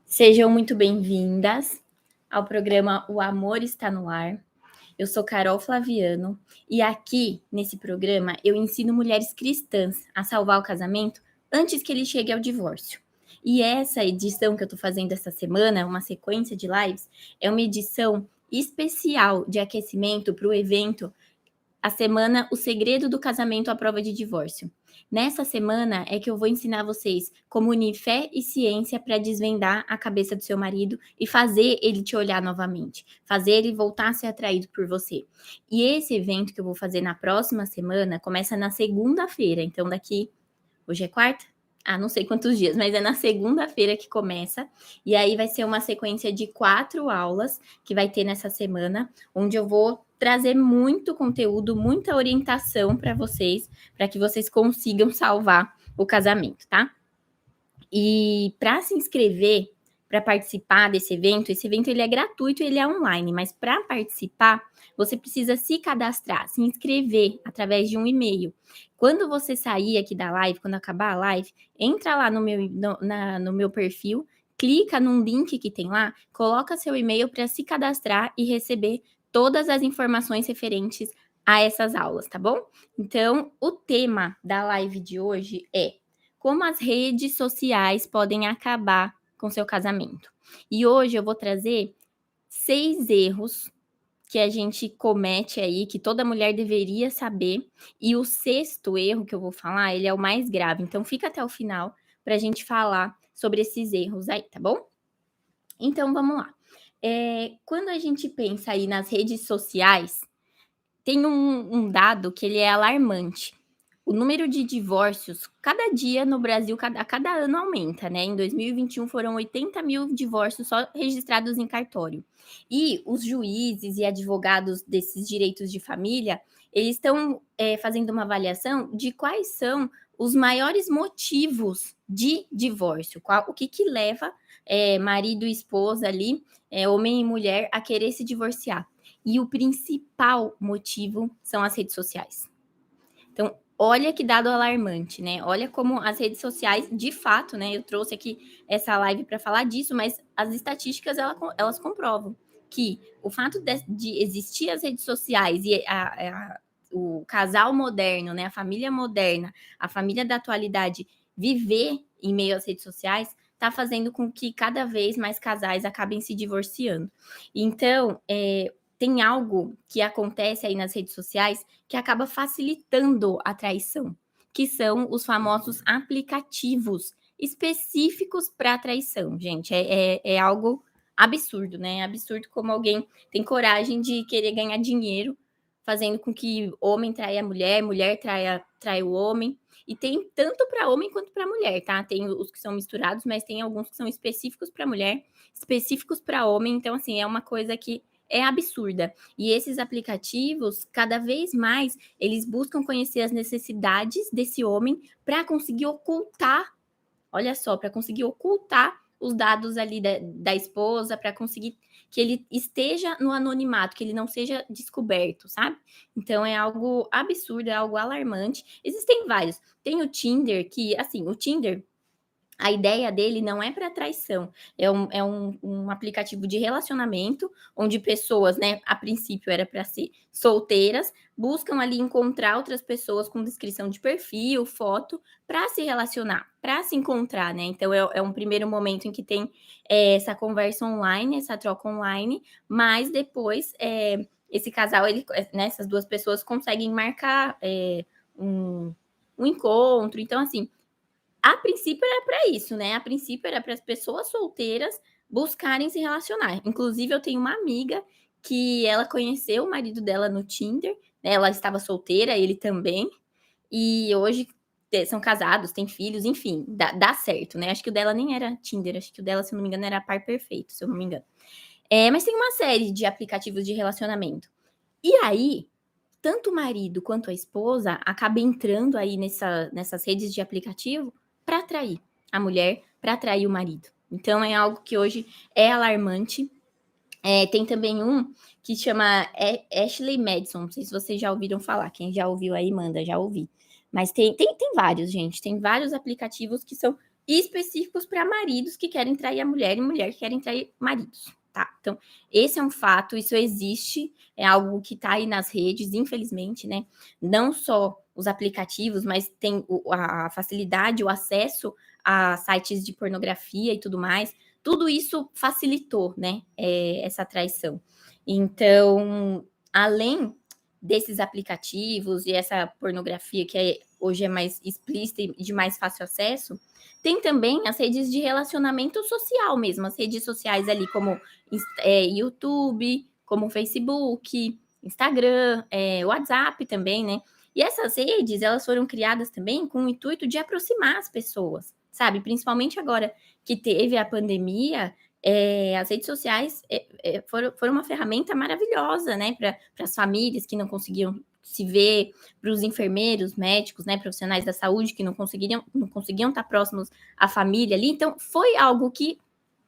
Sejam muito bem-vindas ao programa O Amor Está no Ar. Eu sou Carol Flaviano e aqui nesse programa eu ensino mulheres cristãs a salvar o casamento antes que ele chegue ao divórcio. E essa edição que eu estou fazendo essa semana, uma sequência de lives, é uma edição especial de aquecimento para o evento a semana O Segredo do Casamento à Prova de Divórcio. Nessa semana é que eu vou ensinar vocês como unir fé e ciência para desvendar a cabeça do seu marido e fazer ele te olhar novamente, fazer ele voltar a ser atraído por você. E esse evento que eu vou fazer na próxima semana começa na segunda-feira, então hoje é quarta? Não sei quantos dias, mas é na segunda-feira que começa. E aí vai ser uma sequência de 4 aulas que vai ter nessa semana, onde eu vou trazer muito conteúdo, muita orientação para que vocês consigam salvar o casamento, tá? E para se inscrever, para participar desse evento, esse evento ele é gratuito, ele é online, mas para participar, você precisa se cadastrar, se inscrever através de um e-mail. Quando você sair aqui da live, quando acabar a live, entra lá no meu perfil, clica num link que tem lá, coloca seu e-mail para se cadastrar e receber todas as informações referentes a essas aulas, tá bom? Então, o tema da live de hoje é como as redes sociais podem acabar com seu casamento. E hoje eu vou trazer 6 erros que a gente comete aí, que toda mulher deveria saber, e o 6º erro que eu vou falar, ele é o mais grave. Então fica até o final para a gente falar sobre esses erros aí, tá bom? Então vamos lá. Quando a gente pensa aí nas redes sociais, tem um dado que ele é alarmante. O número de divórcios, cada dia no Brasil, a cada ano aumenta, né? Em 2021 foram 80 mil divórcios só registrados em cartório. E os juízes e advogados desses direitos de família, eles estão fazendo uma avaliação de quais são os maiores motivos de divórcio, o que leva marido e esposa ali, homem e mulher, a querer se divorciar. E o principal motivo são as redes sociais. Então, olha que dado alarmante, né? Olha como as redes sociais, de fato, né? Eu trouxe aqui essa live para falar disso, mas as estatísticas elas comprovam que o fato de existir as redes sociais e o casal moderno, né? A família moderna, a família da atualidade viver em meio às redes sociais está fazendo com que cada vez mais casais acabem se divorciando. Então, tem algo que acontece aí nas redes sociais que acaba facilitando a traição, que são os famosos aplicativos específicos para traição, gente. É algo absurdo, né? É absurdo como alguém tem coragem de querer ganhar dinheiro fazendo com que homem traia a mulher, mulher traia o homem. E tem tanto para homem quanto para mulher, tá? Tem os que são misturados, mas tem alguns que são específicos para mulher, específicos para homem. Então, assim, é uma coisa que é absurda. E esses aplicativos, cada vez mais, eles buscam conhecer as necessidades desse homem para conseguir ocultar, olha só, para conseguir ocultar os dados ali da esposa, para conseguir que ele esteja no anonimato, que ele não seja descoberto, sabe? Então é algo absurdo, é algo alarmante. Existem vários. Tem o Tinder, que, assim, o Tinder, a ideia dele não é para traição, é um aplicativo de relacionamento, onde pessoas, né, a princípio era para ser solteiras, buscam ali encontrar outras pessoas com descrição de perfil, foto, para se relacionar, para se encontrar, né? Então é um primeiro momento em que tem essa conversa online, essa troca online, mas depois esse casal, né, essas duas pessoas conseguem marcar um encontro. Então, assim, a princípio era para isso, né? A princípio era para as pessoas solteiras buscarem se relacionar. Inclusive, eu tenho uma amiga que ela conheceu o marido dela no Tinder, né? Ela estava solteira, ele também, e hoje são casados, têm filhos, enfim, dá certo, né? Acho que o dela nem era Tinder, acho que o dela, se eu não me engano, era Par Perfeito, se eu não me engano. Mas tem uma série de aplicativos de relacionamento. E aí, tanto o marido quanto a esposa acaba entrando aí nessas redes de aplicativo para atrair a mulher, para atrair o marido. Então é algo que hoje é alarmante. Tem também um que chama Ashley Madison, não sei se vocês já ouviram falar, quem já ouviu aí manda, já ouvi. Mas tem vários, gente, tem vários aplicativos que são e específicos para maridos que querem trair a mulher e mulher que querem trair maridos, tá? Então, esse é um fato, isso existe, é algo que está aí nas redes, infelizmente, né? Não só os aplicativos, mas tem a facilidade, o acesso a sites de pornografia e tudo mais. Tudo isso facilitou, né, essa traição. Então, além desses aplicativos e essa pornografia que hoje é mais explícita e de mais fácil acesso, tem também as redes de relacionamento social mesmo, as redes sociais ali como YouTube, como Facebook, Instagram, WhatsApp também, né? E essas redes, elas foram criadas também com o intuito de aproximar as pessoas, sabe? Principalmente agora que teve a pandemia, as redes sociais foram uma ferramenta maravilhosa, né? Para as famílias que não conseguiam se ver, para os enfermeiros, médicos, né, profissionais da saúde que não conseguiam estar próximos à família ali. Então, foi algo que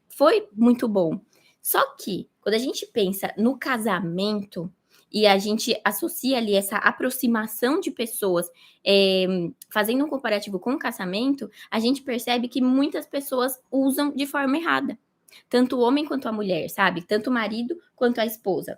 foi muito bom. Só que, quando a gente pensa no casamento e a gente associa ali essa aproximação de pessoas, fazendo um comparativo com o casamento, a gente percebe que muitas pessoas usam de forma errada. Tanto o homem quanto a mulher, sabe? Tanto o marido quanto a esposa.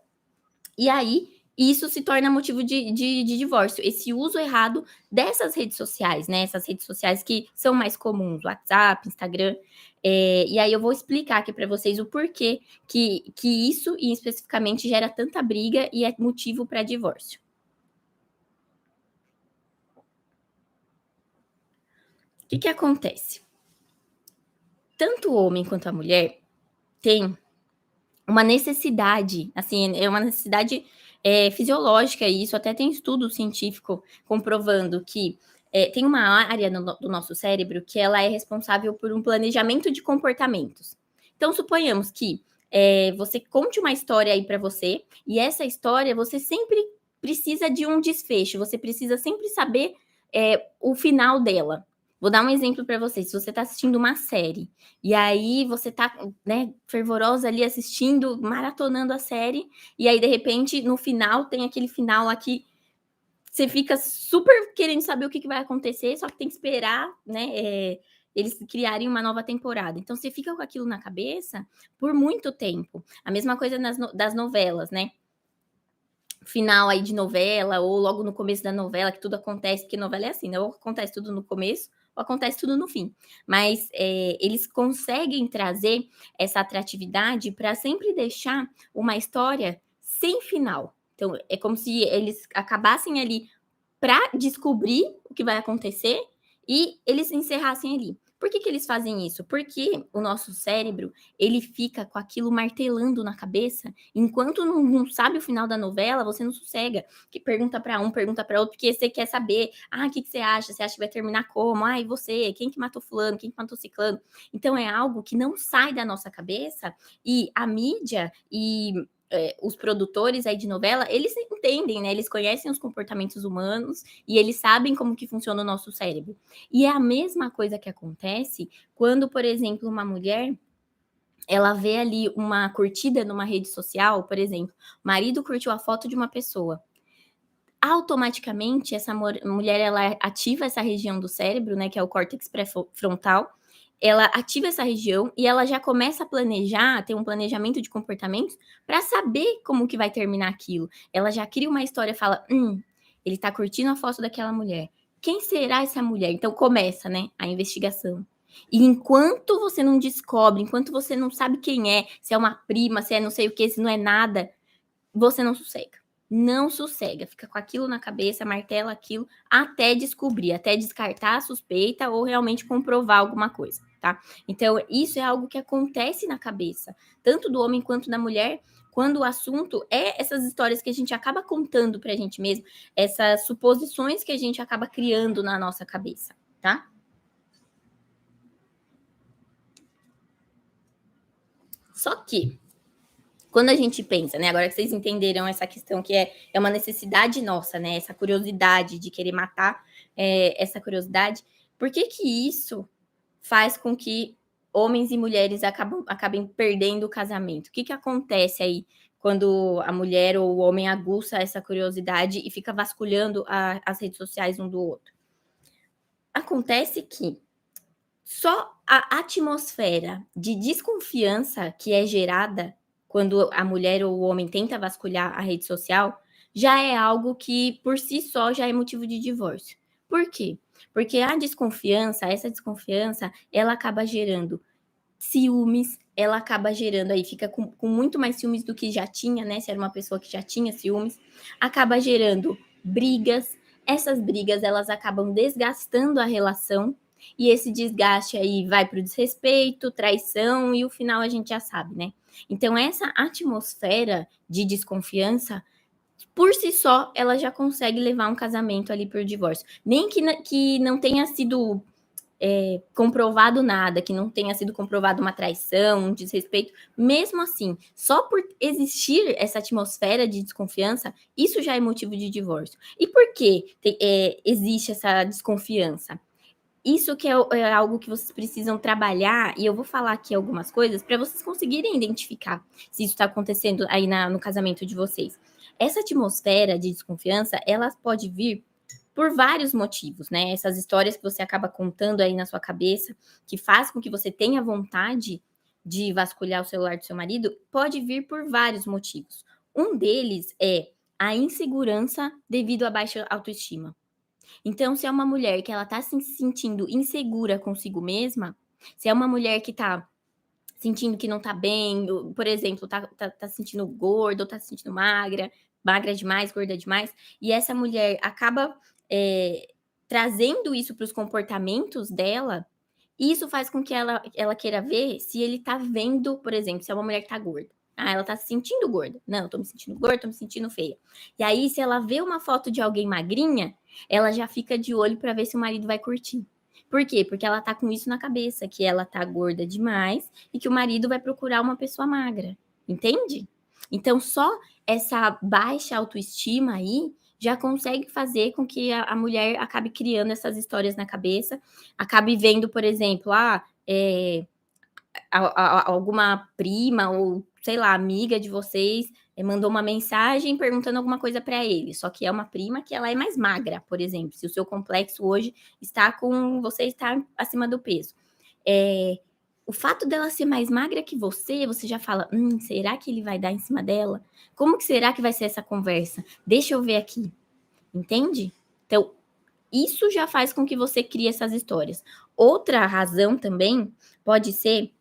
E aí, isso se torna motivo de divórcio, esse uso errado dessas redes sociais, né? Essas redes sociais que são mais comuns, WhatsApp, Instagram. E aí eu vou explicar aqui para vocês o porquê que isso, e especificamente, gera tanta briga e é motivo para divórcio. O que acontece? Tanto o homem quanto a mulher têm uma necessidade, assim, é uma necessidade fisiológica, e isso até tem estudo científico comprovando que tem uma área do nosso cérebro que ela é responsável por um planejamento de comportamentos. Então, suponhamos que você conte uma história aí para você, e essa história você sempre precisa de um desfecho, você precisa sempre saber o final dela. Vou dar um exemplo para vocês. Se você está assistindo uma série e aí você está, né, fervorosa ali assistindo, maratonando a série, e aí de repente no final tem aquele final lá que você fica super querendo saber o que vai acontecer, só que tem que esperar, né, eles criarem uma nova temporada. Então você fica com aquilo na cabeça por muito tempo. A mesma coisa das novelas, né? Final aí de novela, ou logo no começo da novela, que tudo acontece, porque novela é assim, né? Ou acontece tudo no começo, ou acontece tudo no fim. Mas eles conseguem trazer essa atratividade para sempre deixar uma história sem final. Então, é como se eles acabassem ali para descobrir o que vai acontecer e eles encerrassem ali. Por que eles fazem isso? Porque o nosso cérebro, ele fica com aquilo martelando na cabeça, enquanto não sabe o final da novela, você não sossega. Que pergunta para um, pergunta para outro, porque você quer saber, o que você acha? Você acha que vai terminar como? E você? Quem que matou fulano? Quem que matou ciclano? Então é algo que não sai da nossa cabeça, e a mídia e os produtores aí de novela, eles entendem, né? Eles conhecem os comportamentos humanos e eles sabem como que funciona o nosso cérebro. E é a mesma coisa que acontece quando, por exemplo, uma mulher ela vê ali uma curtida numa rede social, por exemplo, o marido curtiu a foto de uma pessoa. Automaticamente, essa mulher ela ativa essa região do cérebro, né, que é o córtex pré-frontal. Ela ativa essa região e ela já começa a planejar, ter um planejamento de comportamentos para saber como que vai terminar aquilo. Ela já cria uma história, fala: ele tá curtindo a foto daquela mulher. Quem será essa mulher? Então começa, né, a investigação. E enquanto você não descobre, enquanto você não sabe quem é, se é uma prima, se é não sei o que, se não é nada, você não sossega. Não sossega, fica com aquilo na cabeça, martela aquilo, até descobrir, até descartar a suspeita ou realmente comprovar alguma coisa, tá? Então, isso é algo que acontece na cabeça, tanto do homem quanto da mulher, quando o assunto é essas histórias que a gente acaba contando pra gente mesmo, essas suposições que a gente acaba criando na nossa cabeça, tá? Só que, quando a gente pensa, né, agora que vocês entenderam essa questão que é uma necessidade nossa, né, essa curiosidade de querer matar essa curiosidade, por que isso faz com que homens e mulheres acabem perdendo o casamento? O que acontece aí quando a mulher ou o homem aguça essa curiosidade e fica vasculhando as redes sociais um do outro? Acontece que Só a atmosfera de desconfiança que é gerada quando a mulher ou o homem tenta vasculhar a rede social, já é algo que por si só já é motivo de divórcio. Por quê? Porque a desconfiança, essa desconfiança, ela acaba gerando ciúmes, ela acaba gerando aí, fica com muito mais ciúmes do que já tinha, né? Se era uma pessoa que já tinha ciúmes, acaba gerando brigas. Essas brigas elas acabam desgastando a relação, e esse desgaste aí vai para o desrespeito, traição, e o final a gente já sabe, né? Então, essa atmosfera de desconfiança, por si só, ela já consegue levar um casamento ali para o divórcio. Nem que não tenha sido comprovado nada, que não tenha sido comprovado uma traição, um desrespeito, mesmo assim, só por existir essa atmosfera de desconfiança, isso já é motivo de divórcio. E por que existe essa desconfiança? Isso que é algo que vocês precisam trabalhar, e eu vou falar aqui algumas coisas para vocês conseguirem identificar se isso está acontecendo aí no casamento de vocês. Essa atmosfera de desconfiança, ela pode vir por vários motivos, né? Essas histórias que você acaba contando aí na sua cabeça, que faz com que você tenha vontade de vasculhar o celular do seu marido, pode vir por vários motivos. Um deles é a insegurança devido à baixa autoestima. Então, se é uma mulher que ela tá se sentindo insegura consigo mesma, se é uma mulher que tá sentindo que não tá bem, por exemplo, tá se sentindo gorda ou tá se sentindo magra, magra demais, gorda demais, e essa mulher acaba, eh, trazendo isso para os comportamentos dela, isso faz com que ela queira ver se ele tá vendo, por exemplo, se é uma mulher que tá gorda. Ah, ela tá se sentindo gorda. Não, tô me sentindo gorda, tô me sentindo feia. E aí, se ela vê uma foto de alguém magrinha, ela já fica de olho para ver se o marido vai curtir. Por quê? Porque ela tá com isso na cabeça, que ela tá gorda demais e que o marido vai procurar uma pessoa magra. Entende? Então, só essa baixa autoestima aí já consegue fazer com que a mulher acabe criando essas histórias na cabeça, acabe vendo, por exemplo, alguma prima ou, sei lá, amiga de vocês mandou uma mensagem perguntando alguma coisa para ele, só que é uma prima que ela é mais magra, por exemplo, se o seu complexo hoje está com você está acima do peso. O fato dela ser mais magra que você já fala: será que ele vai dar em cima dela? Como que será que vai ser essa conversa? Deixa eu ver aqui", entende? Então, isso já faz com que você crie essas histórias. Outra razão também pode ser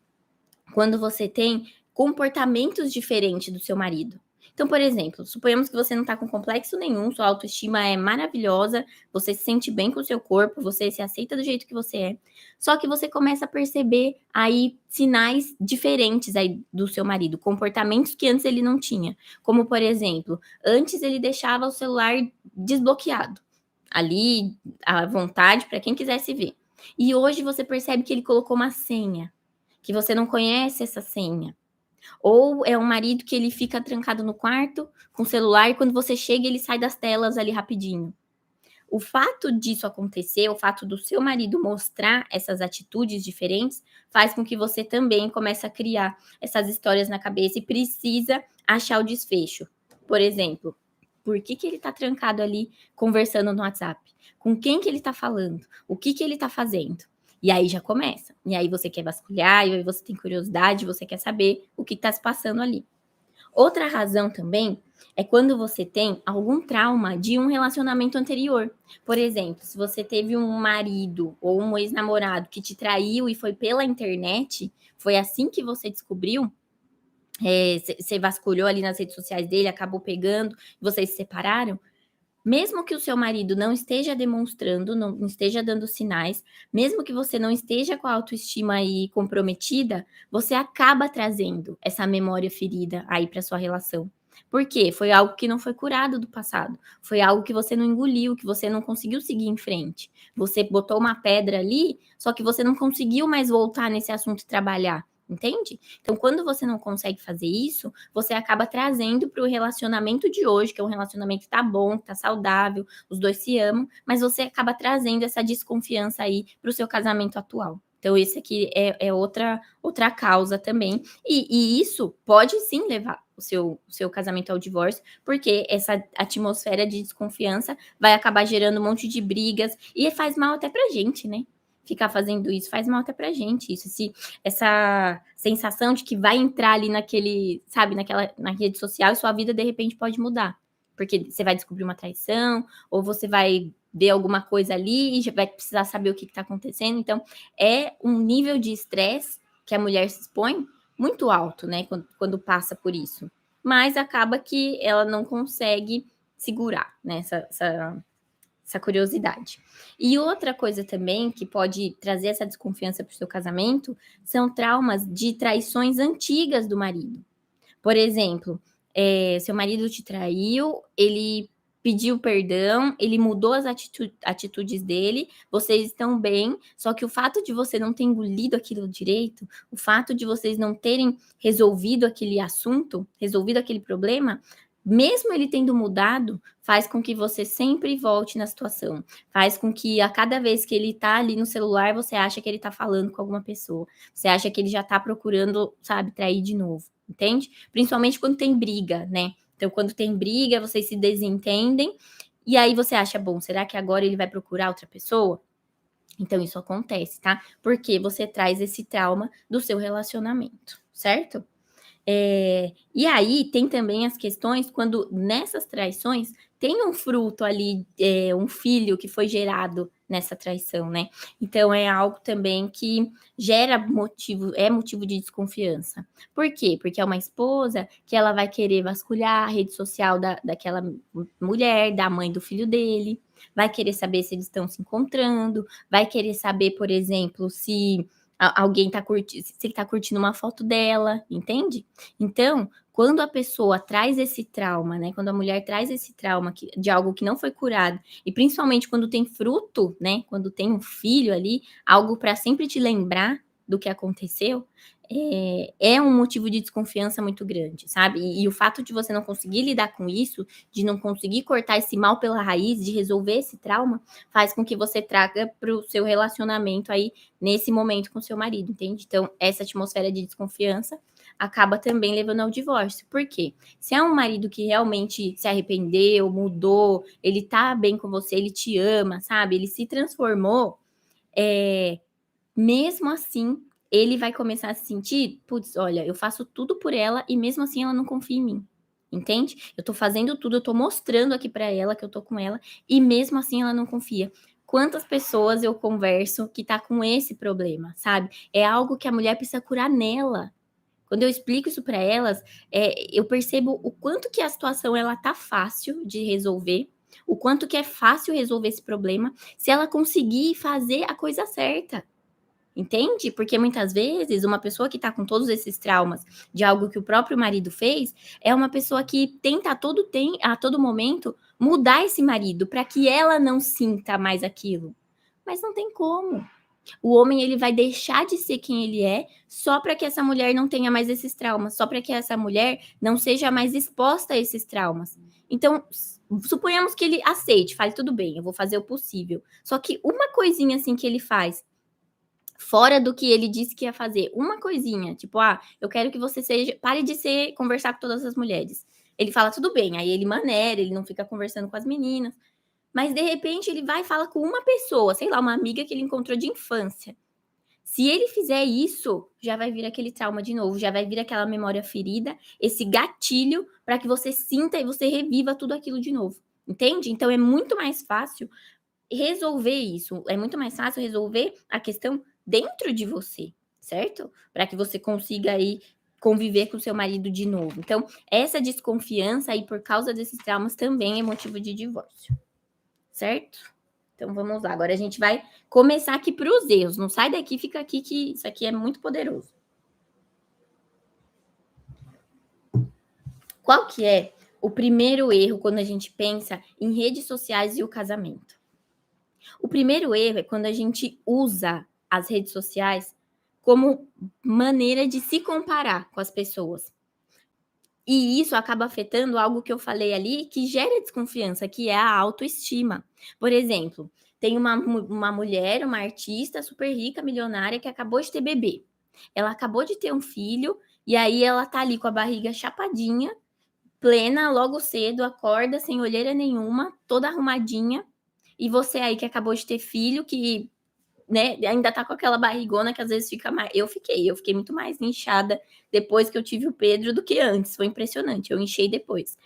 quando você tem comportamentos diferentes do seu marido. Então, por exemplo, suponhamos que você não está com complexo nenhum, sua autoestima é maravilhosa, você se sente bem com o seu corpo, você se aceita do jeito que você é. Só que você começa a perceber aí sinais diferentes aí do seu marido, comportamentos que antes ele não tinha. Como, por exemplo, antes ele deixava o celular desbloqueado, ali à vontade para quem quisesse ver. E hoje você percebe que ele colocou uma senha, que você não conhece essa senha. Ou é um marido que ele fica trancado no quarto com o celular e quando você chega ele sai das telas ali rapidinho. O fato disso acontecer, o fato do seu marido mostrar essas atitudes diferentes, faz com que você também comece a criar essas histórias na cabeça e precisa achar o desfecho. Por exemplo, por que ele tá trancado ali conversando no WhatsApp? Com quem que ele tá falando? O que ele tá fazendo? E aí já começa. E aí você quer vasculhar, e aí você tem curiosidade, você quer saber o que tá se passando ali. Outra razão também é quando você tem algum trauma de um relacionamento anterior. Por exemplo, se você teve um marido ou um ex-namorado que te traiu e foi pela internet, foi assim que você descobriu, você vasculhou ali nas redes sociais dele, acabou pegando, vocês se separaram, mesmo que o seu marido não esteja demonstrando, não esteja dando sinais, mesmo que você não esteja com a autoestima aí comprometida, você acaba trazendo essa memória ferida aí para sua relação. Por quê? Foi algo que não foi curado do passado, foi algo que você não engoliu, que você não conseguiu seguir em frente. Você botou uma pedra ali, só que você não conseguiu mais voltar nesse assunto e trabalhar, entende? Então, quando você não consegue fazer isso, você acaba trazendo para o relacionamento de hoje, que é um relacionamento que tá bom, que tá saudável, os dois se amam, mas você acaba trazendo essa desconfiança aí para o seu casamento atual. Então, esse aqui é outra causa também. E isso pode sim levar o seu casamento ao divórcio, porque essa atmosfera de desconfiança vai acabar gerando um monte de brigas e faz mal até pra gente, né? ficar fazendo isso, faz mal até pra gente isso, essa sensação de que vai entrar ali naquele, sabe, na rede social e sua vida de repente pode mudar. Porque você vai descobrir uma traição, ou você vai ver alguma coisa ali e já vai precisar saber o que está acontecendo. Então, é um nível de estresse que a mulher se expõe muito alto, né, quando passa por isso. Mas acaba que ela não consegue segurar, né, essa curiosidade. E outra coisa também que pode trazer essa desconfiança para o seu casamento são traumas de traições antigas do marido. Por exemplo, seu marido te traiu, ele pediu perdão, ele mudou as atitudes dele, vocês estão bem, só que o fato de você não ter engolido aquilo direito, o fato de vocês não terem resolvido aquele assunto, resolvido aquele problema, mesmo ele tendo mudado, faz com que você sempre volte na situação, faz com que a cada vez que ele tá ali no celular, você acha que ele tá falando com alguma pessoa, você acha que ele já tá procurando, sabe, trair de novo, entende? Principalmente quando tem briga, né? Então, quando tem briga, vocês se desentendem, e aí você acha, bom, será que agora ele vai procurar outra pessoa? Então, isso acontece, tá? Porque você traz esse trauma do seu relacionamento, certo? E aí tem também as questões quando nessas traições tem um fruto ali, um filho que foi gerado nessa traição, né? Então é algo também que gera motivo de desconfiança. Por quê? Porque é uma esposa que ela vai querer vasculhar a rede social daquela mulher, da mãe do filho dele, vai querer saber se eles estão se encontrando, vai querer saber, por exemplo, se alguém tá curtindo, se ele tá curtindo uma foto dela, entende? Então, quando a pessoa traz esse trauma, né, quando a mulher traz esse trauma de algo que não foi curado, e principalmente quando tem fruto, né, quando tem um filho ali, algo para sempre te lembrar do que aconteceu, é um motivo de desconfiança muito grande, sabe? E o fato de você não conseguir lidar com isso, de não conseguir cortar esse mal pela raiz, de resolver esse trauma, faz com que você traga para o seu relacionamento aí, nesse momento com seu marido, entende? Então, essa atmosfera de desconfiança acaba também levando ao divórcio. Por quê? Se é um marido que realmente se arrependeu, mudou, ele tá bem com você, ele te ama, sabe? Ele se transformou, mesmo assim, ele vai começar a se sentir: "Putz, olha, eu faço tudo por ela e mesmo assim ela não confia em mim", entende? Eu tô fazendo tudo, eu tô mostrando aqui pra ela que eu tô com ela e mesmo assim ela não confia. Quantas pessoas eu converso que tá com esse problema, sabe? É algo que a mulher precisa curar nela. Quando eu explico isso pra elas, eu percebo o quanto que a situação ela tá fácil de resolver, o quanto que é fácil resolver esse problema, se ela conseguir fazer a coisa certa. Entende? Porque muitas vezes uma pessoa que tá com todos esses traumas de algo que o próprio marido fez, é uma pessoa que tenta a todo momento mudar esse marido para que ela não sinta mais aquilo. Mas não tem como. O homem ele vai deixar de ser quem ele é só para que essa mulher não tenha mais esses traumas, só para que essa mulher não seja mais exposta a esses traumas. Então, suponhamos que ele aceite, fale tudo bem, eu vou fazer o possível. Só que uma coisinha assim que ele faz fora do que ele disse que ia fazer, uma coisinha, tipo: "Ah, eu quero que você pare de conversar com todas as mulheres". Ele fala: "Tudo bem", aí ele maneira, ele não fica conversando com as meninas, mas de repente ele vai e fala com uma pessoa, sei lá, uma amiga que ele encontrou de infância. Se ele fizer isso, já vai vir aquele trauma de novo, já vai vir aquela memória ferida, esse gatilho para que você sinta e você reviva tudo aquilo de novo, entende? Então é muito mais fácil resolver isso. É muito mais fácil resolver a questão dentro de você, certo? Para que você consiga aí conviver com seu marido de novo. Então, essa desconfiança aí por causa desses traumas também é motivo de divórcio, certo? Então vamos lá. Agora a gente vai começar aqui para os erros. Não sai daqui, fica aqui que isso aqui é muito poderoso. Qual que é o primeiro erro quando a gente pensa em redes sociais e o casamento? O primeiro erro é quando a gente usa as redes sociais como maneira de se comparar com as pessoas. E isso acaba afetando algo que eu falei ali, que gera desconfiança, que é a autoestima. Por exemplo, tem uma mulher, uma artista super rica, milionária, que acabou de ter bebê. Ela acabou de ter um filho, e aí ela tá ali com a barriga chapadinha, plena, logo cedo, acorda sem olheira nenhuma, toda arrumadinha. E você aí que acabou de ter filho, que né, ainda tá com aquela barrigona que às vezes fica mais. Eu fiquei muito mais inchada depois que eu tive o Pedro do que antes. Foi impressionante. Eu inchei depois.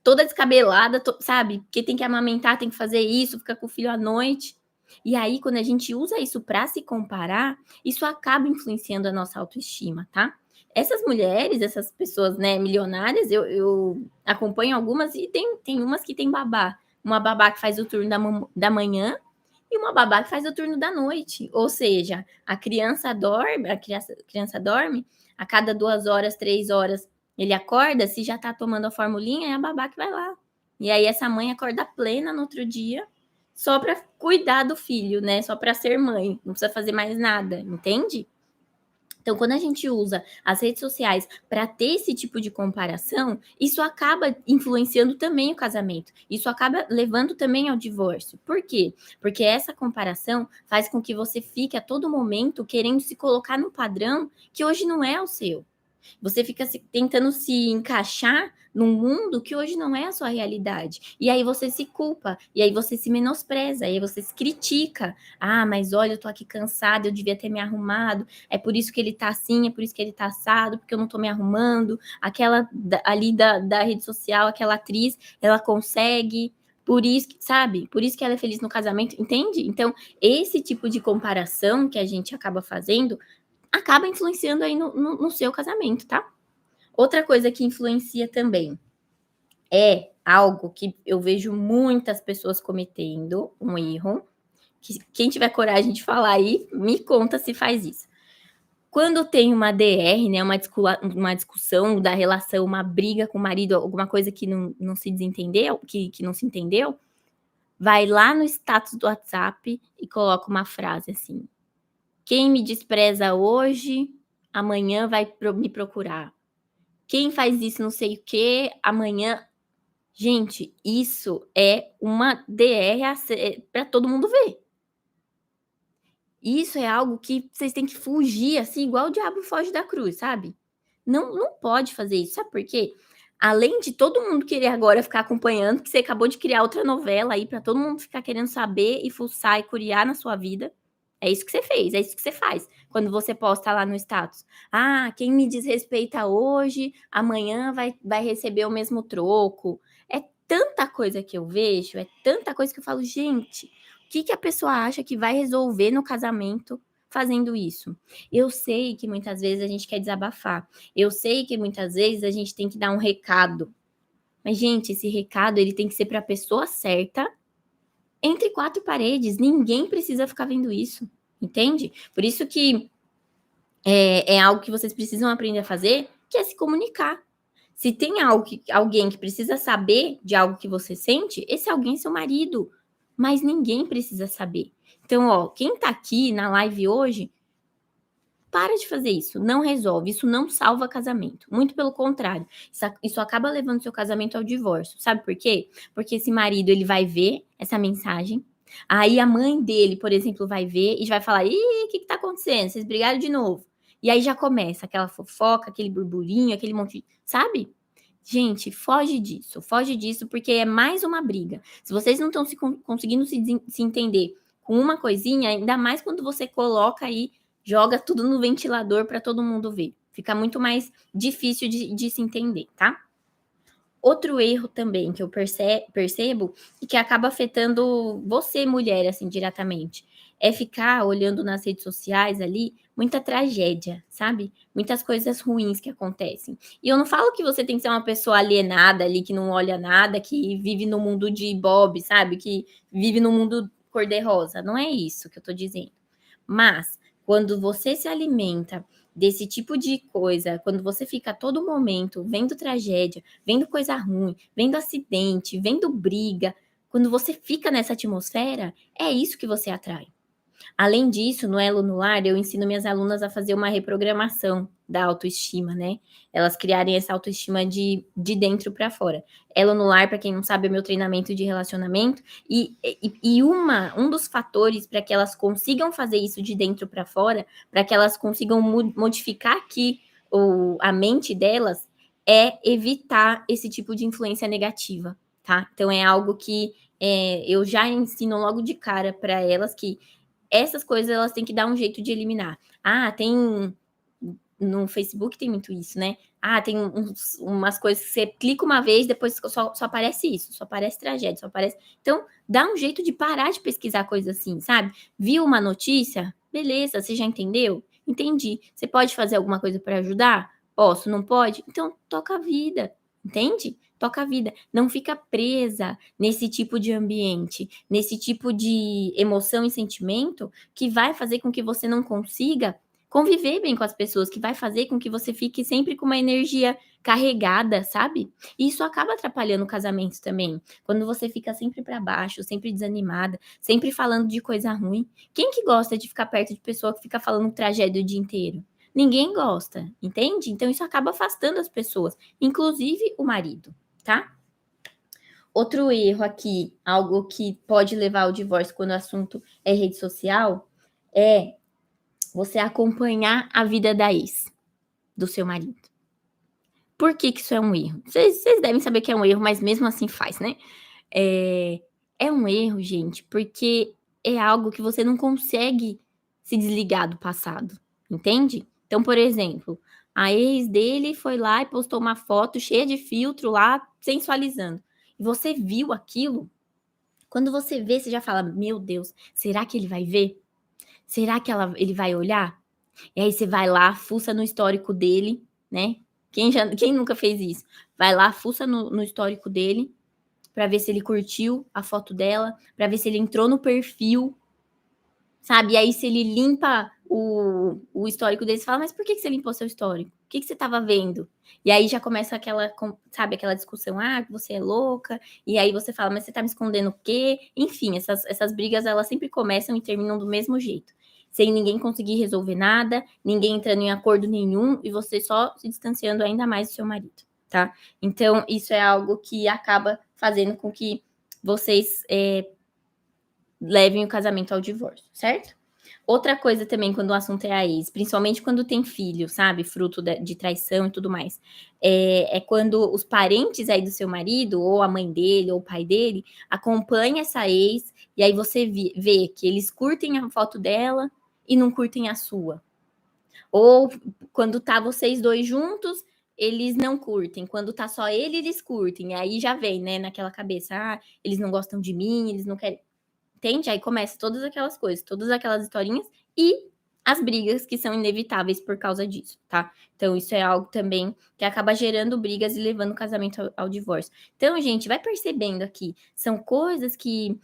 Toda descabelada, sabe? Porque tem que amamentar, tem que fazer isso, fica com o filho à noite. E aí, quando a gente usa isso para se comparar, isso acaba influenciando a nossa autoestima, tá? Essas mulheres, essas pessoas, né, milionárias, eu acompanho algumas e tem umas que tem babá. Uma babá que faz o turno da manhã e uma babá que faz o turno da noite. Ou seja, a criança dorme, a cada 2 horas, 3 horas, ele acorda, se já tá tomando a formulinha, é a babá que vai lá. E aí essa mãe acorda plena no outro dia, só para cuidar do filho, né? Só para ser mãe, não precisa fazer mais nada, entende? Então, quando a gente usa as redes sociais para ter esse tipo de comparação, isso acaba influenciando também o casamento. Isso acaba levando também ao divórcio. Por quê? Porque essa comparação faz com que você fique a todo momento querendo se colocar num padrão que hoje não é o seu. Você fica tentando se encaixar num mundo que hoje não é a sua realidade. E aí você se culpa, e aí você se menospreza, e aí você se critica. Ah, mas olha, eu tô aqui cansada, eu devia ter me arrumado. É por isso que ele tá assim, é por isso que ele tá assado, porque eu não tô me arrumando. Aquela ali da rede social, aquela atriz, ela consegue. Por isso, sabe? Por isso que ela é feliz no casamento, entende? Então, esse tipo de comparação que a gente acaba fazendo acaba influenciando aí no seu casamento, tá? Outra coisa que influencia também é algo que eu vejo muitas pessoas cometendo, um erro, que quem tiver coragem de falar aí, me conta se faz isso. Quando tem uma DR, né, uma discussão da relação, uma briga com o marido, alguma coisa que não se desentendeu, que não se entendeu, vai lá no status do WhatsApp e coloca uma frase assim: quem me despreza hoje, amanhã vai me procurar. Quem faz isso não sei o quê, amanhã. Gente, isso é uma DR para todo mundo ver. Isso é algo que vocês têm que fugir, assim, igual o diabo foge da cruz, sabe? Não pode fazer isso. Sabe por quê? Além de todo mundo querer agora ficar acompanhando, que você acabou de criar outra novela aí para todo mundo ficar querendo saber e fuçar e curiar na sua vida. É isso que você fez, é isso que você faz. Quando você posta lá no status. Ah, quem me desrespeita hoje, amanhã vai receber o mesmo troco. É tanta coisa que eu vejo, é tanta coisa que eu falo, gente, o que a pessoa acha que vai resolver no casamento fazendo isso? Eu sei que muitas vezes a gente quer desabafar. Eu sei que muitas vezes a gente tem que dar um recado. Mas, gente, esse recado ele tem que ser para a pessoa certa, entre 4 paredes. Ninguém precisa ficar vendo isso, entende? Por isso que é algo que vocês precisam aprender a fazer, que é se comunicar. Se tem alguém que precisa saber de algo que você sente, esse alguém é seu marido. Mas ninguém precisa saber. Então, ó, quem tá aqui na live hoje, para de fazer isso, não resolve, isso não salva casamento. Muito pelo contrário, isso acaba levando seu casamento ao divórcio. Sabe por quê? Porque esse marido, ele vai ver essa mensagem, aí a mãe dele, por exemplo, vai ver e vai falar: ih, o que tá acontecendo? Vocês brigaram de novo. E aí já começa aquela fofoca, aquele burburinho, aquele monte de... Sabe? Gente, foge disso, porque é mais uma briga. Se vocês não estão conseguindo se entender com uma coisinha, ainda mais quando você coloca aí, joga tudo no ventilador para todo mundo ver. Fica muito mais difícil de se entender, tá? Outro erro também que eu percebo e que acaba afetando você, mulher, assim, diretamente, é ficar olhando nas redes sociais ali muita tragédia, sabe? Muitas coisas ruins que acontecem. E eu não falo que você tem que ser uma pessoa alienada ali, que não olha nada, que vive no mundo de Bob, sabe? Que vive no mundo cor-de-rosa. Não é isso que eu tô dizendo. Mas quando você se alimenta desse tipo de coisa, quando você fica a todo momento vendo tragédia, vendo coisa ruim, vendo acidente, vendo briga, quando você fica nessa atmosfera, é isso que você atrai. Além disso, no Elo no Lar, eu ensino minhas alunas a fazer uma reprogramação da autoestima, né? Elas criarem essa autoestima de dentro para fora. Elo no Lar, para quem não sabe, é meu treinamento de relacionamento. Um dos fatores para que elas consigam fazer isso de dentro para fora, para que elas consigam modificar aqui a mente delas, é evitar esse tipo de influência negativa, tá? Então, é algo que eu já ensino logo de cara para elas que essas coisas elas têm que dar um jeito de eliminar. Tem no Facebook tem muito isso, né? Tem umas coisas que você clica uma vez, depois só aparece isso, só aparece tragédia, só aparece. Então, dá um jeito de parar de pesquisar coisas assim, sabe? Viu uma notícia? Beleza, você já entendeu? Entendi. Você pode fazer alguma coisa para ajudar? Posso, não pode? Então, toca a vida, entende? Toca a vida. Não fica presa nesse tipo de ambiente, nesse tipo de emoção e sentimento que vai fazer com que você não consiga conviver bem com as pessoas, que vai fazer com que você fique sempre com uma energia carregada, sabe? E isso acaba atrapalhando o casamento também. Quando você fica sempre para baixo, sempre desanimada, sempre falando de coisa ruim. Quem que gosta de ficar perto de pessoa que fica falando tragédia o dia inteiro? Ninguém gosta, entende? Então isso acaba afastando as pessoas, inclusive o marido, tá? Outro erro aqui, algo que pode levar ao divórcio quando o assunto é rede social, é você acompanhar a vida da ex, do seu marido. Por que isso é um erro? Vocês devem saber que é um erro, mas mesmo assim faz, né? É um erro, gente, porque é algo que você não consegue se desligar do passado, entende? Então, por exemplo, a ex dele foi lá e postou uma foto cheia de filtro lá, sensualizando. E você viu aquilo? Quando você vê, você já fala: meu Deus, será que ele vai ver? Será que ele vai olhar? E aí você vai lá, fuça no histórico dele, né? Quem nunca fez isso? Vai lá, fuça no histórico dele, para ver se ele curtiu a foto dela, para ver se ele entrou no perfil, sabe? E aí se ele limpa o histórico dele, você fala, mas por que você limpou seu histórico? O que você estava vendo? E aí já começa aquela, sabe, aquela discussão, você é louca, e aí você fala, mas você tá me escondendo o quê? Enfim, essas brigas, elas sempre começam e terminam do mesmo jeito. Sem ninguém conseguir resolver nada, ninguém entrando em acordo nenhum, e você só se distanciando ainda mais do seu marido, tá? Então, isso é algo que acaba fazendo com que vocês levem o casamento ao divórcio, certo? Outra coisa também, quando o assunto é a ex, principalmente quando tem filho, sabe? Fruto de traição e tudo mais. É quando os parentes aí do seu marido, ou a mãe dele, ou o pai dele, acompanham essa ex, e aí você vê que eles curtem a foto dela e não curtem a sua. Ou quando tá vocês dois juntos, eles não curtem. Quando tá só ele, eles curtem. E aí já vem, né, naquela cabeça, eles não gostam de mim, eles não querem. Entende? Aí começa todas aquelas coisas, todas aquelas historinhas e as brigas que são inevitáveis por causa disso, tá? Então, isso é algo também que acaba gerando brigas e levando o casamento ao divórcio. Então, gente, vai percebendo aqui, são coisas que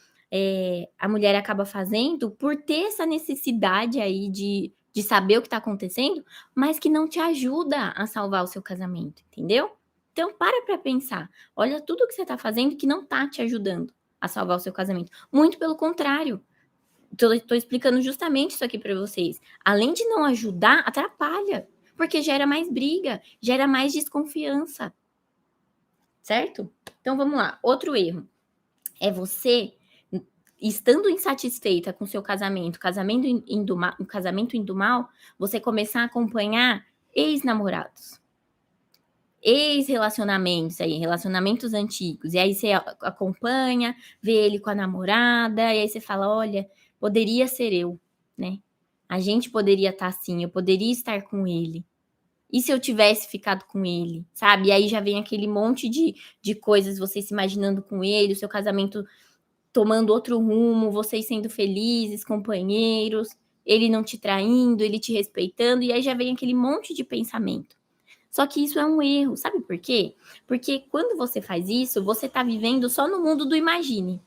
a mulher acaba fazendo por ter essa necessidade aí de saber o que tá acontecendo, mas que não te ajuda a salvar o seu casamento, entendeu? Então, para pensar. Olha tudo que você tá fazendo que não tá te ajudando a salvar o seu casamento. Muito pelo contrário. Tô explicando justamente isso aqui para vocês. Além de não ajudar, atrapalha. Porque gera mais briga, gera mais desconfiança. Certo? Então vamos lá. Outro erro é você, estando insatisfeita com seu casamento, casamento indo mal, você começar a acompanhar ex-namorados. Ex-relacionamentos aí, relacionamentos antigos. E aí você acompanha, vê ele com a namorada, e aí você fala, olha, poderia ser eu, né? A gente poderia estar assim, eu poderia estar com ele. E se eu tivesse ficado com ele, sabe? E aí já vem aquele monte de coisas, vocês se imaginando com ele, o seu casamento tomando outro rumo, vocês sendo felizes, companheiros, ele não te traindo, ele te respeitando, e aí já vem aquele monte de pensamento. Só que isso é um erro, sabe por quê? Porque quando você faz isso, você tá vivendo só no mundo do imagine.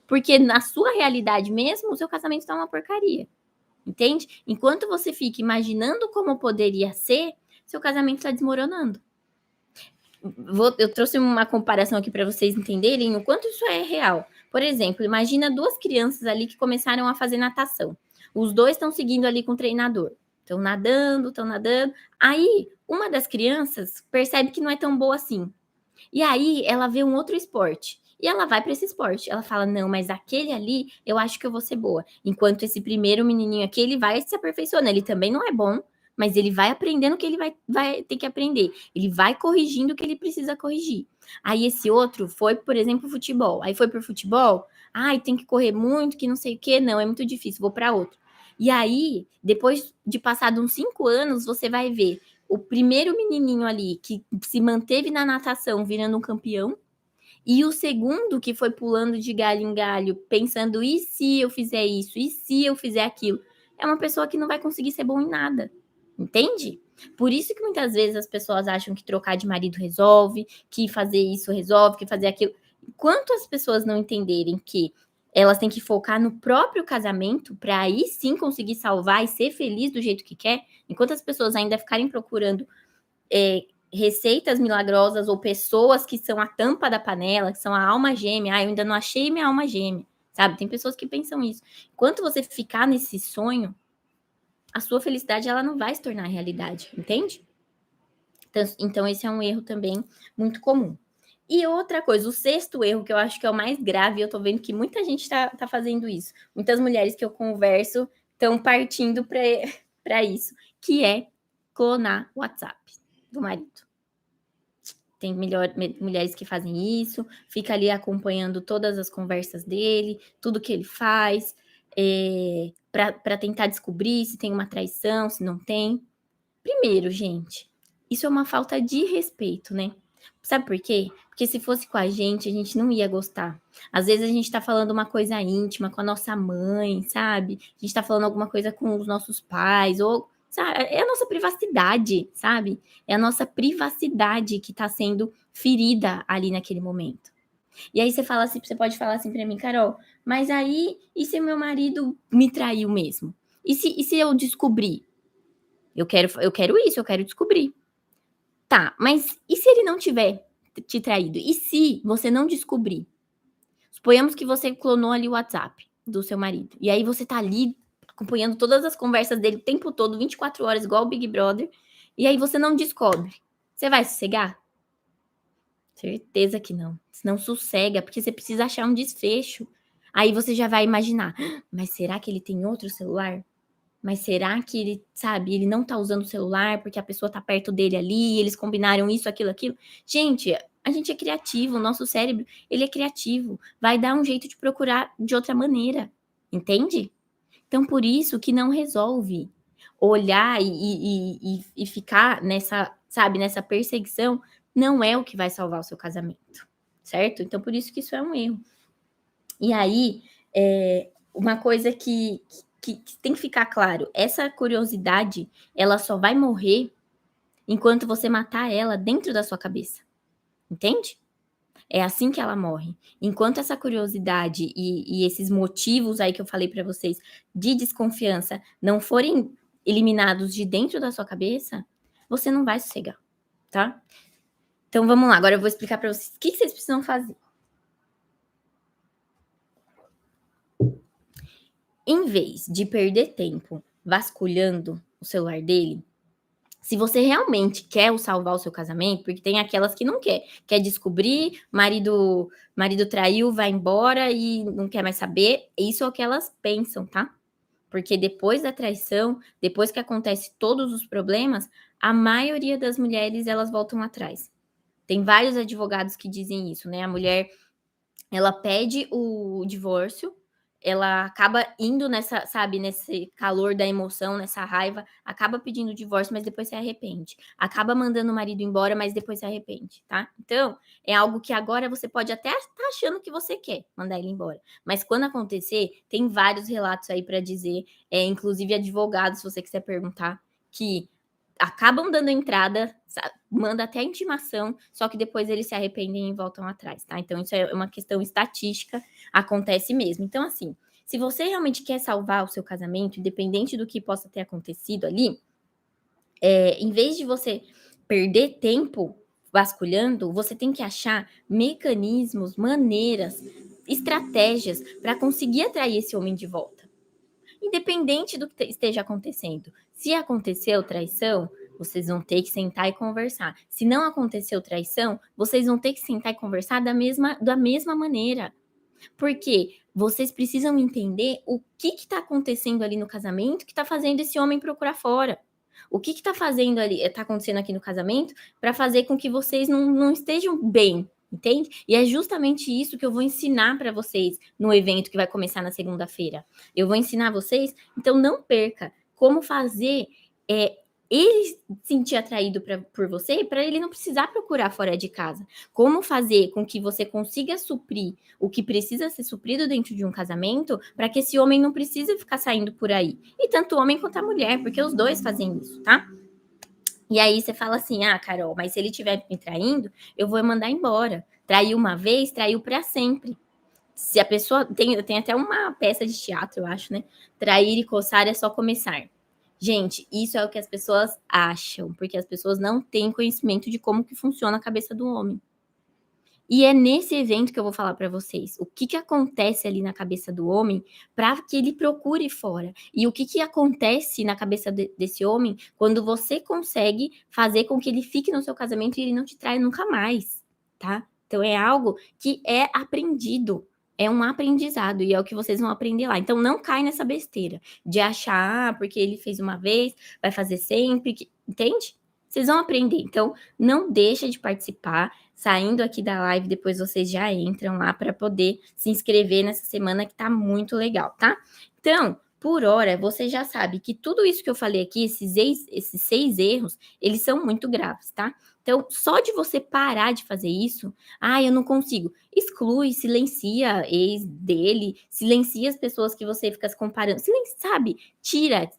Porque na sua realidade mesmo, o seu casamento tá uma porcaria. Entende? Enquanto você fica imaginando como poderia ser, seu casamento tá desmoronando. Eu trouxe uma comparação aqui para vocês entenderem o quanto isso é real. Por exemplo, imagina duas crianças ali que começaram a fazer natação. Os dois estão seguindo ali com o treinador. Estão nadando, estão nadando. Aí, uma das crianças percebe que não é tão boa assim. E aí, ela vê um outro esporte. E ela vai para esse esporte. Ela fala, não, mas aquele ali, eu acho que eu vou ser boa. Enquanto esse primeiro menininho aqui, ele vai se aperfeiçoando. Ele também não é bom, mas ele vai aprendendo o que ele vai ter que aprender. Ele vai corrigindo o que ele precisa corrigir. Aí esse outro foi, por exemplo, futebol. Aí foi pro futebol, Ai, tem que correr muito, que não sei o quê. Não, é muito difícil, vou para outro. E aí, depois de passado uns 5 anos, você vai ver o primeiro menininho ali que se manteve na natação virando um campeão, e o segundo que foi pulando de galho em galho, pensando: "E se eu fizer isso? E se eu fizer aquilo?". É uma pessoa que não vai conseguir ser bom em nada, entende? Por isso que muitas vezes as pessoas acham que trocar de marido resolve, que fazer isso resolve, que fazer aquilo. Enquanto as pessoas não entenderem que elas têm que focar no próprio casamento, para aí sim conseguir salvar e ser feliz do jeito que quer, enquanto as pessoas ainda ficarem procurando receitas milagrosas ou pessoas que são a tampa da panela, que são a alma gêmea. Ah, eu ainda não achei minha alma gêmea, sabe? Tem pessoas que pensam isso. Enquanto você ficar nesse sonho, a sua felicidade ela não vai se tornar realidade, entende? Então esse é um erro também muito comum. E outra coisa, o sexto erro, que eu acho que é o mais grave, eu tô vendo que muita gente tá fazendo isso. Muitas mulheres que eu converso estão partindo para isso, que é clonar o WhatsApp do marido. Tem mulheres que fazem isso, fica ali acompanhando todas as conversas dele, tudo que ele faz, para tentar descobrir se tem uma traição, se não tem. Primeiro, gente, isso é uma falta de respeito, né? Sabe por quê? Porque se fosse com a gente não ia gostar. Às vezes a gente tá falando uma coisa íntima com a nossa mãe, sabe? A gente tá falando alguma coisa com os nossos pais, ou, sabe? É a nossa privacidade, sabe? É a nossa privacidade que tá sendo ferida ali naquele momento. E aí você fala assim, você pode falar assim pra mim, Carol, mas aí, e se meu marido me traiu mesmo? E se eu descobrir? Eu quero isso, eu quero descobrir. Tá, mas e se ele não tiver te traído? E se você não descobrir? Suponhamos que você clonou ali o WhatsApp do seu marido. E aí você tá ali acompanhando todas as conversas dele o tempo todo, 24 horas, igual o Big Brother. E aí você não descobre. Você vai sossegar? Certeza que não. Não sossega, porque você precisa achar um desfecho. Aí você já vai imaginar, mas será que ele tem outro celular? Mas será que ele, sabe, ele não tá usando o celular porque a pessoa tá perto dele ali, eles combinaram isso, aquilo, aquilo. Gente, a gente é criativo, o nosso cérebro, ele é criativo, vai dar um jeito de procurar de outra maneira, entende? Então, por isso que não resolve olhar e ficar nessa, sabe, nessa perseguição, não é o que vai salvar o seu casamento, certo? Então, por isso que isso é um erro. E aí, uma coisa que tem que ficar claro, essa curiosidade, ela só vai morrer enquanto você matar ela dentro da sua cabeça, entende? É assim que ela morre. Enquanto essa curiosidade e esses motivos aí que eu falei para vocês de desconfiança não forem eliminados de dentro da sua cabeça, você não vai sossegar, tá? Então vamos lá, agora eu vou explicar para vocês o que vocês precisam fazer. Em vez de perder tempo vasculhando o celular dele, se você realmente quer salvar o seu casamento, porque tem aquelas que não quer descobrir, marido traiu, vai embora e não quer mais saber, isso é o que elas pensam, tá? Porque depois da traição, depois que acontece todos os problemas, a maioria das mulheres elas voltam atrás. Tem vários advogados que dizem isso, né? A mulher ela pede o divórcio, ela acaba indo nessa, sabe, nesse calor da emoção, nessa raiva, acaba pedindo o divórcio, mas depois se arrepende. Acaba mandando o marido embora, mas depois se arrepende, tá? Então, é algo que agora você pode até estar achando que você quer mandar ele embora. Mas quando acontecer, tem vários relatos aí para dizer, inclusive advogados, se você quiser perguntar, que acabam dando entrada, manda até a intimação, só que depois eles se arrependem e voltam atrás, tá? Então isso é uma questão estatística, acontece mesmo. Então assim, se você realmente quer salvar o seu casamento, independente do que possa ter acontecido ali, em vez de você perder tempo vasculhando, você tem que achar mecanismos, maneiras, estratégias para conseguir atrair esse homem de volta. Independente do que esteja acontecendo. Se aconteceu traição, vocês vão ter que sentar e conversar. Se não aconteceu traição, vocês vão ter que sentar e conversar da mesma maneira. Porque vocês precisam entender o que está acontecendo ali no casamento que está fazendo esse homem procurar fora. O que está fazendo ali, está acontecendo aqui no casamento para fazer com que vocês não estejam bem, entende? E é justamente isso que eu vou ensinar para vocês no evento que vai começar na segunda-feira. Eu vou ensinar vocês, então não perca como fazer ele sentir atraído por você, para ele não precisar procurar fora de casa. Como fazer com que você consiga suprir o que precisa ser suprido dentro de um casamento, para que esse homem não precise ficar saindo por aí. E tanto o homem quanto a mulher, porque os dois fazem isso, tá? E aí você fala assim: ah, Carol, mas se ele estiver me traindo, eu vou mandar embora. Traiu uma vez, traiu para sempre. Se a pessoa. Tem até uma peça de teatro, eu acho, né? Trair e coçar é só começar. Gente, isso é o que as pessoas acham, porque as pessoas não têm conhecimento de como que funciona a cabeça do homem. E é nesse evento que eu vou falar para vocês o que acontece ali na cabeça do homem para que ele procure fora. E o que acontece na cabeça desse homem quando você consegue fazer com que ele fique no seu casamento e ele não te traia nunca mais, tá? Então é algo que é aprendido, é um aprendizado e é o que vocês vão aprender lá. Então não cai nessa besteira de achar, porque ele fez uma vez, vai fazer sempre, entende? Vocês vão aprender. Então não deixa de participar. Saindo aqui da live, depois vocês já entram lá para poder se inscrever nessa semana que tá muito legal, tá? Então, por hora, você já sabe que tudo isso que eu falei aqui, esses 6 erros, eles são muito graves, tá? Então, só de você parar de fazer isso, eu não consigo. Exclui, silencia ex dele, silencia as pessoas que você fica se comparando, sabe? Tira,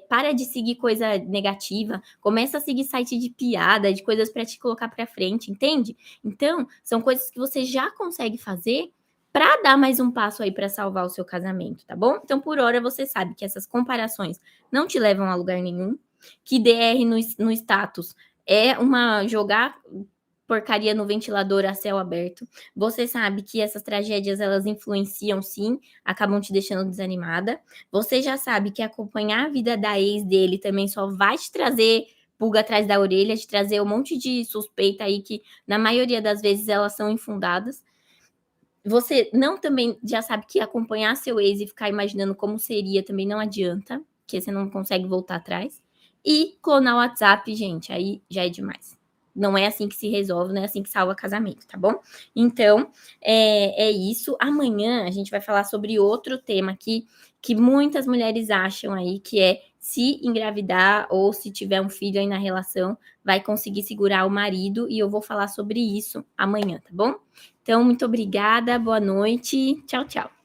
para de seguir coisa negativa, começa a seguir site de piada, de coisas para te colocar para frente, entende? Então, são coisas que você já consegue fazer para dar mais um passo aí para salvar o seu casamento, tá bom? Então, por hora, você sabe que essas comparações não te levam a lugar nenhum, que DR no status é uma jogar porcaria no ventilador a céu aberto. Você sabe que essas tragédias, elas influenciam sim, acabam te deixando desanimada. Você já sabe que acompanhar a vida da ex dele também só vai te trazer pulga atrás da orelha, te trazer um monte de suspeita aí que, na maioria das vezes, elas são infundadas. Você não também já sabe que acompanhar seu ex e ficar imaginando como seria também não adianta, porque você não consegue voltar atrás. E clonar o WhatsApp, gente, aí já é demais. Não é assim que se resolve, não é assim que salva casamento, tá bom? Então, é isso. Amanhã a gente vai falar sobre outro tema aqui que muitas mulheres acham aí, que é se engravidar ou se tiver um filho aí na relação, vai conseguir segurar o marido, e eu vou falar sobre isso amanhã, tá bom? Então, muito obrigada, boa noite, tchau, tchau.